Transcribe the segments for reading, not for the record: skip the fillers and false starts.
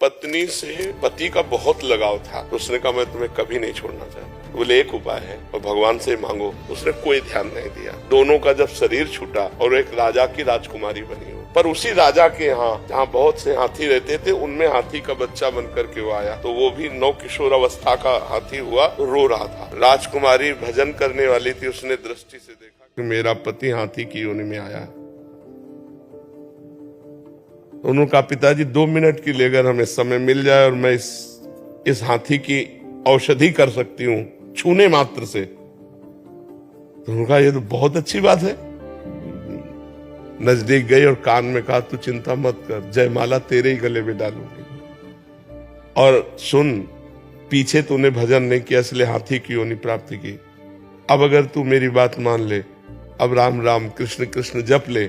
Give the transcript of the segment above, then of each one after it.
पत्नी से पति का बहुत लगाव था, तो उसने कहा मैं तुम्हें कभी नहीं छोड़ना चाहता। बोले एक उपाय है और भगवान से मांगो। उसने कोई ध्यान नहीं दिया। दोनों का जब शरीर छूटा और एक राजा की राजकुमारी बनी हो, पर उसी राजा के यहाँ जहाँ बहुत से हाथी रहते थे उनमें हाथी का बच्चा बन करके वो आया, तो वो भी नौ किशोर अवस्था का हाथी हुआ, तो रो रहा था। राजकुमारी भजन करने वाली थी, उसने दृष्टि से देखा कि मेरा पति हाथी की योनि में आया है। उन्होंने कहा पिताजी 2 मिनट की लेकर हमें समय मिल जाए और मैं इस हाथी की औषधि कर सकती हूँ छूने मात्र से। तो उन्होंने कहा ये तो बहुत अच्छी बात है। नजदीक गई और कान में कहा तू चिंता मत कर, जयमाला तेरे ही गले में डालूंगी। और सुन, पीछे तूने भजन नहीं किया इसलिए हाथी की योनि प्राप्ति की। अब अगर तू मेरी बात मान ले, अब राम राम कृष्ण कृष्ण जप ले,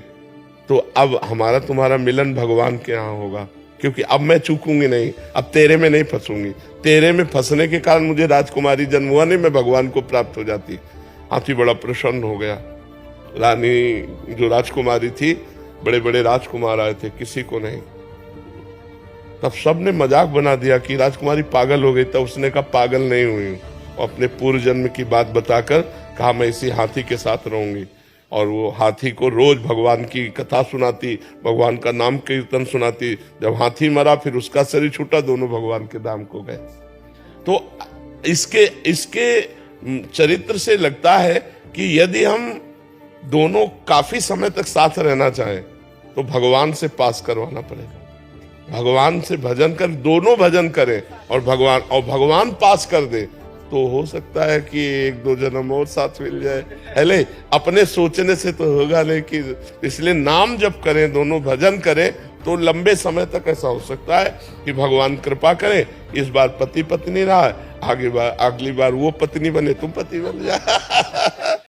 तो अब हमारा तुम्हारा मिलन भगवान के यहाँ होगा, क्योंकि अब मैं चूकूंगी नहीं, अब तेरे में नहीं फंसूंगी। तेरे में फंसने के कारण मुझे राजकुमारी जन्म हुआ नहीं, मैं भगवान को प्राप्त हो जाती। हाथी बड़ा प्रसन्न हो गया। रानी जो राजकुमारी थी, बड़े बड़े राजकुमार आए थे, किसी को नहीं। तब सबने मजाक बना दिया कि राजकुमारी पागल हो गई। तब उसने कहा पागल नहीं हुई, और अपने पूर्व जन्म की बात बताकर कहा मैं इसी हाथी के साथ रहूंगी। और वो हाथी को रोज भगवान की कथा सुनाती, भगवान का नाम कीर्तन सुनाती। जब हाथी मरा फिर उसका शरीर छूटा, दोनों भगवान के धाम को गए। तो इसके चरित्र से लगता है कि यदि हम दोनों काफी समय तक साथ रहना चाहें तो भगवान से पास करवाना पड़ेगा। भगवान से भजन कर, दोनों भजन करें और भगवान पास कर दे, तो हो सकता है कि 1-2 जन्म और साथ मिल जाए। अरे अपने सोचने से तो होगा नहीं, कि इसलिए नाम जप करें, दोनों भजन करें, तो लंबे समय तक ऐसा हो सकता है कि भगवान कृपा करे। इस बार पति पत्नी रहा, अगली बार वो पत्नी बने, तुम पति बन जाए।